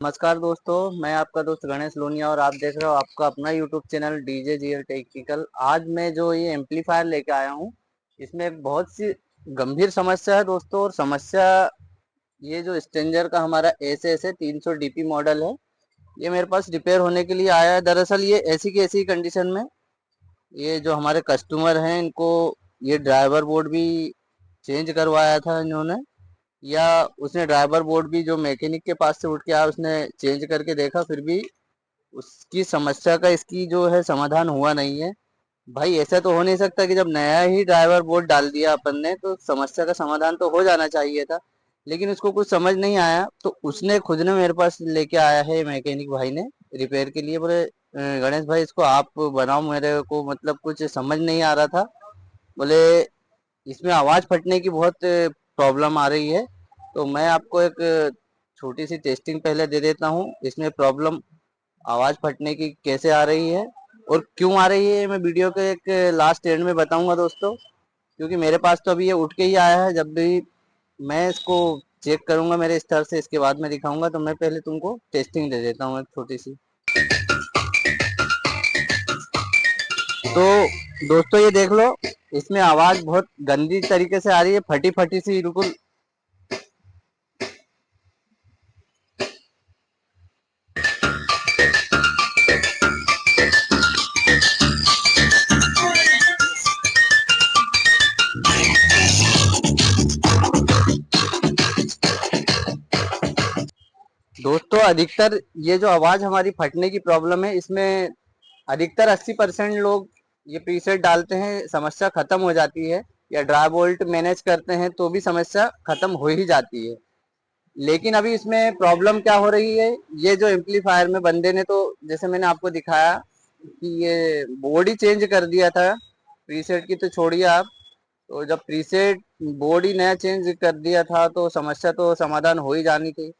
नमस्कार दोस्तों, मैं आपका दोस्त गणेश लोनिया और आप देख रहे हो आपका अपना YouTube channel DJ GL technical. आज मैं जो ये एम्पलीफायर लेके आया हूँ, इसमें एक बहुत सी गंभीर समस्या है दोस्तों। और समस्या ये जो स्ट्रेंजर का हमारा एस 300 डीपी मॉडल है, ये मेरे पास रिपेयर होने के लिए आया है। दरअसल ये ऐसी की ऐसी कंडीशन में, ये जो हमारे कस्टमर हैं इनको ये ड्राइवर बोर्ड भी चेंज करवाया था इन्होंने, या उसने ड्राइवर बोर्ड भी जो मैकेनिक के पास से उठ के आया उसने चेंज करके देखा, फिर भी उसकी समस्या का इसकी जो है समाधान हुआ नहीं है। भाई ऐसा तो हो नहीं सकता कि जब नया ही ड्राइवर बोर्ड डाल दिया अपन ने तो समस्या का समाधान तो हो जाना चाहिए था। लेकिन उसको कुछ समझ नहीं आया तो उसने खुद ने मेरे पास लेके आया है मैकेनिक भाई ने रिपेयर के लिए। बोले गणेश भाई इसको आप बनाओ, मेरे को मतलब कुछ समझ नहीं आ रहा था। बोले इसमें आवाज फटने की बहुत प्रॉब्लम आ रही है। तो मैं आपको एक छोटी सी टेस्टिंग पहले दे देता हूँ, इसमें प्रॉब्लम आवाज फटने की कैसे आ रही है और क्यों आ रही है, मैं वीडियो के एक लास्ट एंड में बताऊंगा दोस्तों। क्योंकि मेरे पास तो अभी ये उठ के ही आया है, जब भी मैं इसको चेक करूंगा मेरे स्तर से इसके बाद मैं दिखाऊंगा। तो मैं पहले तुमको टेस्टिंग दे देता हूँ एक छोटी सी। तो दोस्तों ये देख लो, इसमें आवाज बहुत गंदी तरीके से आ रही है, फटी फटी सी बिल्कुल। दोस्तों अधिकतर ये जो आवाज हमारी फटने की प्रॉब्लम है, इसमें अधिकतर 80% लोग ये प्रीसेट डालते हैं, समस्या खत्म हो जाती है, या ड्राई वोल्ट मैनेज करते हैं तो भी समस्या खत्म हो ही जाती है। लेकिन अभी इसमें प्रॉब्लम क्या हो रही है, ये जो एम्पलीफायर में बंदे ने तो जैसे मैंने आपको दिखाया कि ये बोर्ड ही चेंज कर दिया था। प्रीसेट की तो छोड़िए आप, तो जब प्रीसेट बोर्ड ही नया चेंज कर दिया था तो समस्या तो समाधान हो ही जानी थी।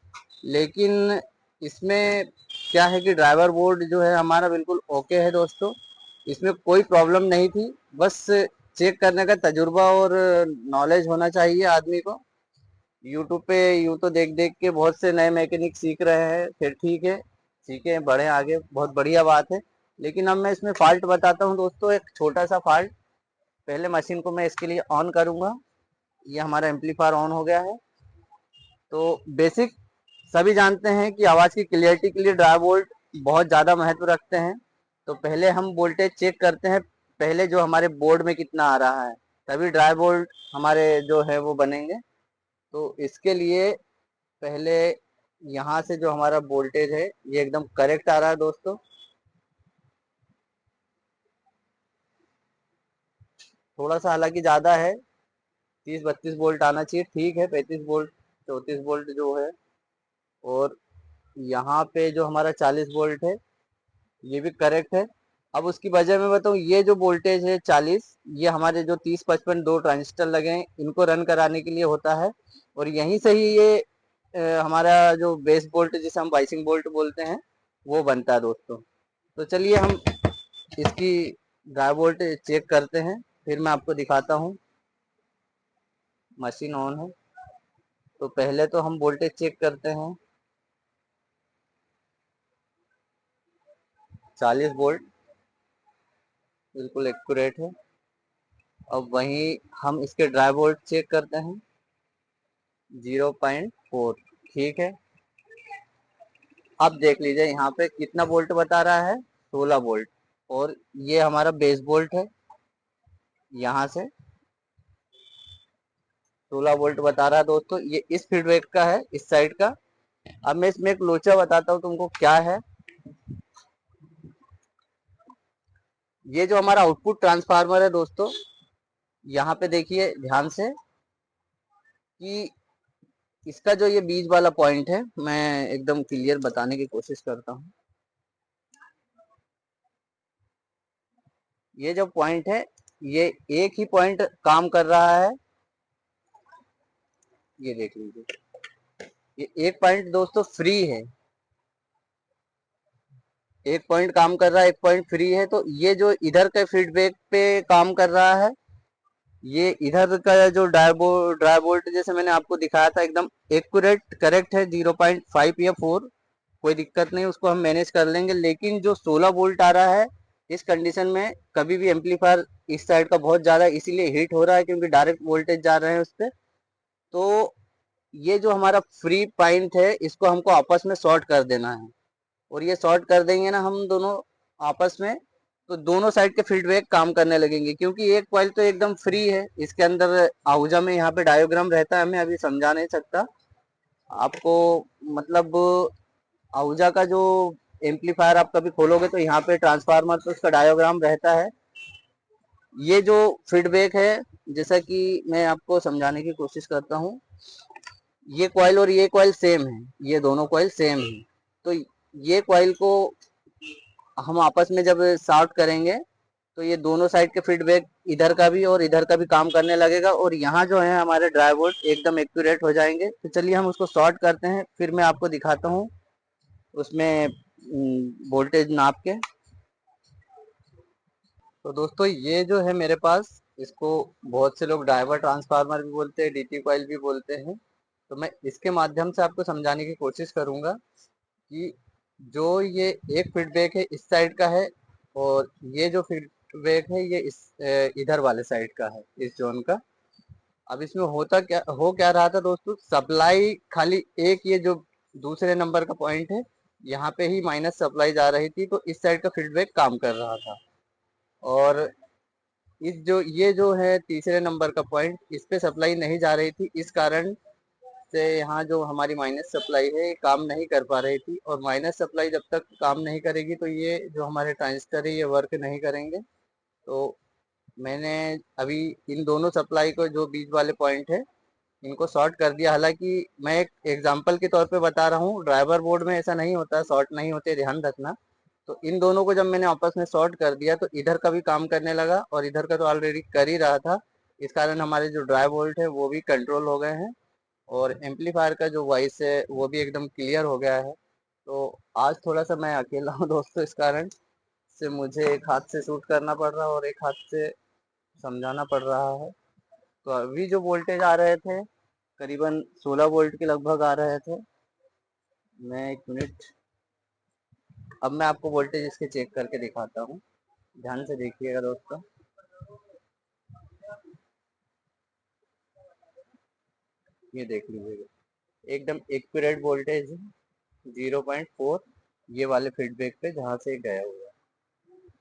लेकिन इसमें क्या है कि ड्राइवर बोर्ड जो है हमारा बिल्कुल ओके है दोस्तों, इसमें कोई प्रॉब्लम नहीं थी। बस चेक करने का तजुर्बा और नॉलेज होना चाहिए आदमी को। यूट्यूब पे यूं तो देख देख के बहुत से नए मैकेनिक सीख रहे हैं, फिर ठीक है, सीखे बढ़े आगे, बहुत बढ़िया बात है। लेकिन अब मैं इसमें फॉल्ट बताता हूँ दोस्तों, एक छोटा सा फॉल्ट। पहले मशीन को मैं इसके लिए ऑन करूंगा। ये हमारा एम्पलीफायर ऑन हो गया है। तो बेसिक सभी जानते हैं कि आवाज की क्लियरिटी के लिए ड्राई वोल्ट बहुत ज्यादा महत्व रखते हैं। तो पहले हम वोल्टेज चेक करते हैं, पहले जो हमारे बोर्ड में कितना आ रहा है, तभी ड्राई वोल्ट हमारे जो है वो बनेंगे। तो इसके लिए पहले यहाँ से जो हमारा वोल्टेज है ये एकदम करेक्ट आ रहा है दोस्तों। थोड़ा सा हालांकि ज्यादा है, 30-32 वोल्ट आना चाहिए, ठीक है 35 वोल्ट 34 वोल्ट जो है। और यहाँ पे जो हमारा 40 वोल्ट है ये भी करेक्ट है। अब उसकी वजह मैं बताऊँ, ये जो वोल्टेज है 40, ये हमारे जो 30-55 दो ट्रांजिस्टर लगे हैं इनको रन कराने के लिए होता है। और यहीं से ही ये हमारा जो बेस वोल्ट जिसे हम बाइसिंग वोल्ट बोलते हैं वो बनता है दोस्तों। तो चलिए हम इसकी ड्राई वोल्ट चेक करते हैं, फिर मैं आपको दिखाता हूँ। मशीन ऑन है, तो पहले तो हम वोल्टेज चेक करते हैं। 40 वोल्ट बिल्कुल एक्यूरेट है। अब वहीं हम इसके ड्राई वोल्ट चेक करते हैं, 0.4, ठीक है। अब देख लीजिए यहाँ पे कितना वोल्ट बता रहा है, 16 वोल्ट। और ये हमारा बेस वोल्ट है, यहाँ से 16 वोल्ट बता रहा है दोस्तों। ये इस फीडबैक का है, इस साइड का। अब मैं इसमें एक लोचा बताता हूँ तुमको क्या है। ये जो हमारा आउटपुट ट्रांसफार्मर है दोस्तों, यहाँ पे देखिए ध्यान से कि इसका जो ये बीच वाला पॉइंट है, मैं एकदम क्लियर बताने की कोशिश करता हूँ। ये जो पॉइंट है ये एक ही पॉइंट काम कर रहा है, ये देख लीजिए। ये एक पॉइंट दोस्तों फ्री है, एक पॉइंट काम कर रहा है, एक पॉइंट फ्री है। तो ये जो इधर के फीडबैक पे काम कर रहा है, ये इधर का जो ड्राई वोल्ट जैसे मैंने आपको दिखाया था एकदम एक्यूरेट करेक्ट है, 0.5 या 4। कोई दिक्कत नहीं, उसको हम मैनेज कर लेंगे। लेकिन जो 16 वोल्ट आ रहा है इस कंडीशन में कभी भी एम्पलीफायर इस साइड का बहुत ज़्यादा इसीलिए हीट हो रहा है क्योंकि डायरेक्ट वोल्टेज जा रहे हैं उस पर। तो ये जो हमारा फ्री पॉइंट है इसको हमको आपस में शॉर्ट कर देना है, और ये शॉर्ट कर देंगे ना हम दोनों आपस में, तो दोनों साइड के फीडबैक काम करने लगेंगे। क्योंकि एक कॉइल तो एकदम फ्री है, इसके अंदर आहूजा में यहाँ पे डायोग्राम रहता है, मैं अभी समझा नहीं सकता आपको। मतलब आहूजा का जो एम्पलीफायर आप कभी खोलोगे तो यहाँ पे ट्रांसफार्मर तो उसका डायोग्राम रहता है। ये जो फीडबैक है, जैसा कि मैं आपको समझाने की कोशिश करता हूँ, ये कॉइल और ये कॉइल सेम है, ये दोनों कॉइल सेम है। तो ये कॉइल को हम आपस में जब शॉर्ट करेंगे तो ये दोनों साइड के फीडबैक इधर का भी और इधर का भी काम करने लगेगा, और यहाँ जो है हमारे ड्राई वोल्ट एकदम एक्यूरेट हो जाएंगे। तो चलिए हम उसको शॉर्ट करते हैं, फिर मैं आपको दिखाता हूँ उसमें वोल्टेज नाप के। तो दोस्तों ये जो है मेरे पास, इसको बहुत से लोग ड्राइवर ट्रांसफार्मर भी बोलते हैं, डीटी कॉइल भी बोलते हैं। तो मैं इसके माध्यम से आपको समझाने की कोशिश करूंगा कि जो ये एक फीडबैक है इस साइड का है, और ये जो फीडबैक है ये इस इधर वाले साइड का है, इस जोन का। अब इसमें हो क्या रहा था दोस्तों, सप्लाई खाली एक, ये जो दूसरे नंबर का पॉइंट है यहाँ पे ही माइनस सप्लाई जा रही थी, तो इस साइड का फीडबैक काम कर रहा था। और इस जो ये जो है तीसरे नंबर का पॉइंट, इस पे सप्लाई नहीं जा रही थी, इस कारण से यहाँ जो हमारी माइनस सप्लाई है ये काम नहीं कर पा रही थी। और माइनस सप्लाई जब तक काम नहीं करेगी तो ये जो हमारे ट्रांजिस्टर है ये वर्क नहीं करेंगे। तो मैंने अभी इन दोनों सप्लाई को, जो बीच वाले पॉइंट है, इनको शॉर्ट कर दिया। हालांकि मैं एक एग्जांपल के तौर पे बता रहा हूँ, ड्राइवर बोर्ड में ऐसा नहीं होता, शॉर्ट नहीं होते, ध्यान रखना। तो इन दोनों को जब मैंने आपस में शॉर्ट कर दिया तो इधर का भी काम करने लगा, और इधर का तो ऑलरेडी कर ही रहा था। इस कारण हमारे जो ड्राई वोल्ट है वो भी कंट्रोल हो गए हैं, और एम्पलीफायर का जो वॉइस है वो भी एकदम क्लियर हो गया है। तो आज थोड़ा सा मैं अकेला हूँ दोस्तों, इस कारण से मुझे एक हाथ से शूट करना पड़ रहा है और एक हाथ से समझाना पड़ रहा है। तो अभी जो वोल्टेज आ रहे थे करीबन 16 वोल्ट के लगभग आ रहे थे। मैं एक मिनट, अब मैं आपको वोल्टेज इसके चेक करके दिखाता हूँ, ध्यान से देखिएगा दोस्तों। ये देख लीजिएगा एकदम एक्यूरेट वोल्टेज 0.4 ये वाले फीडबैक पे जहाँ से गया हुआ है,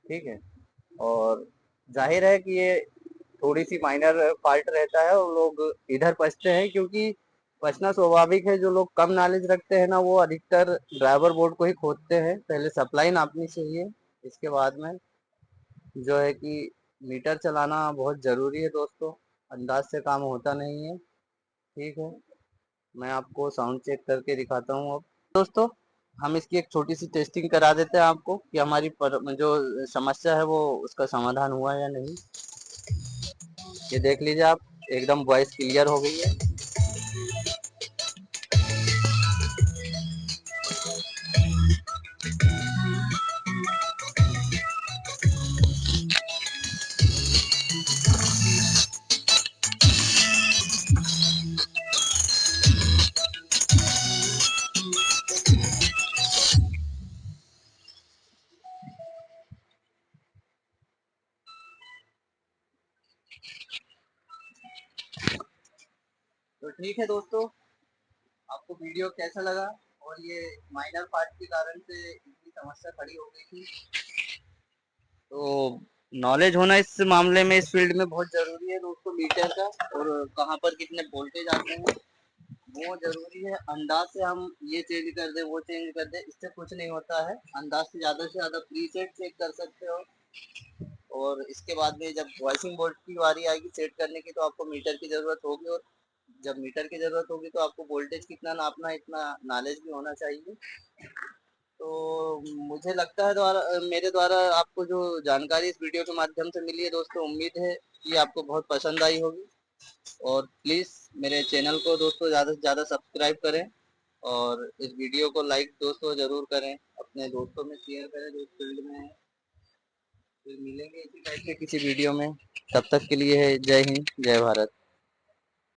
ठीक है। और जाहिर है कि ये थोड़ी सी माइनर फॉल्ट रहता है और लोग इधर फंसते हैं, क्योंकि फंसना स्वाभाविक है। जो लोग कम नॉलेज रखते हैं ना वो अधिकतर ड्राइवर बोर्ड को ही खोदते हैं। पहले सप्लाई नापनी चाहिए, इसके बाद में जो है कि मीटर चलाना बहुत ज़रूरी है दोस्तों, अंदाज से काम होता नहीं है, ठीक है। मैं आपको साउंड चेक करके दिखाता हूँ अब दोस्तों। हम इसकी एक छोटी सी टेस्टिंग करा देते हैं आपको कि हमारी जो समस्या है वो उसका समाधान हुआ या नहीं। ये देख लीजिए आप, एकदम वॉइस क्लियर हो गई है। तो ठीक है दोस्तों, आपको वीडियो कैसा लगा, और ये माइनर पार्ट के कारण से इतनी समस्या खड़ी हो गई थी, तो नॉलेज होना इस मामले में, इस फील्ड में बहुत जरूरी है दोस्तों, मीटर का और कहाँ पर कितने वोल्टेज आते हैं वो जरूरी है। अंदाज से हम ये चेंज कर दे वो चेंज कर दे, इससे कुछ नहीं होता है। अंदाज से ज्यादा प्रीसेट चेक कर सकते हो, और इसके बाद में जब वॉइसिंग बोर्ड की बारी आएगी सेट करने की तो आपको मीटर की जरूरत होगी, और जब मीटर की जरूरत होगी तो आपको वोल्टेज कितना नापना है इतना नॉलेज भी होना चाहिए। तो मुझे लगता है मेरे द्वारा आपको जो जानकारी इस वीडियो के माध्यम से मिली है दोस्तों, उम्मीद है कि आपको बहुत पसंद आई होगी। और प्लीज़ मेरे चैनल को दोस्तों ज़्यादा से ज़्यादा सब्सक्राइब करें, और इस वीडियो को लाइक दोस्तों ज़रूर करें, अपने दोस्तों में शेयर करें जो इस फील्ड में है। फिर मिलेंगे इसी टाइप के किसी वीडियो में, तब तक के लिए है जय हिंद जय भारत।